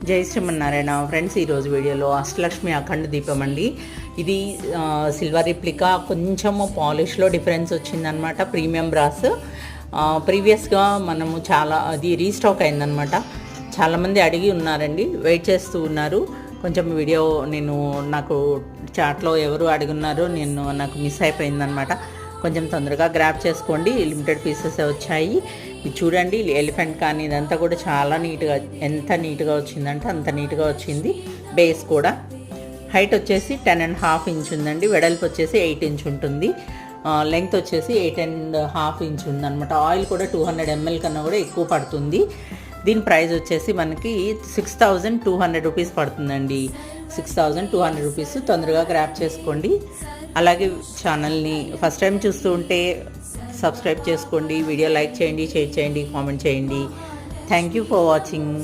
జై శ్రీమన్నారాయణ ఫ్రెండ్స్, ఈరోజు వీడియోలో అష్టలక్ష్మి అఖండ దీపం అండి. ఇది సిల్వర్ రిప్లికా, కొంచెము పాలిష్లో డిఫరెన్స్ వచ్చిందనమాట. Premium brass. ప్రీవియస్గా మనము అది రీస్టాక్ అయిందనమాట. చాలామంది అడిగి ఉన్నారండి, వెయిట్ చేస్తూ ఉన్నారు. కొంచెం వీడియో నాకు చాట్లో ఎవరు అడిగున్నారో నాకు మిస్ అయిపోయిందనమాట. కొంచెం తొందరగా గ్రాప్ చేసుకోండి, లిమిటెడ్ పీసెస్ వచ్చాయి. ఇది చూడండి, ఎలిఫెంట్ కానీ ఇదంతా కూడా చాలా నీట్గా, ఎంత నీట్గా వచ్చిందంటే అంత నీట్గా వచ్చింది. బేస్ కూడా హైట్ వచ్చేసి 10.5 ఇంచ్ ఉందండి, వెడల్పు వచ్చేసి 8 ఇంచ్ ఉంటుంది, లెంగ్త్ వచ్చేసి 8.5 ఇంచ్ ఉందన్నమాట. ఆయిల్ కూడా 200 ml కన్నా కూడా ఎక్కువ పడుతుంది. దీని ప్రైస్ వచ్చేసి మనకి 6,200 రూపీస్ పడుతుందండి. 6,200 రూపీస్. తొందరగా గ్రాప్ చేసుకోండి. అలాగే ఛానల్ని ఫస్ట్ టైం చూస్తూ ఉంటే సబ్స్క్రైబ్ చేసుకోండి, వీడియో లైక్ చేయండి, షేర్ చేయండి, కామెంట్ చేయండి. Thank you for watching.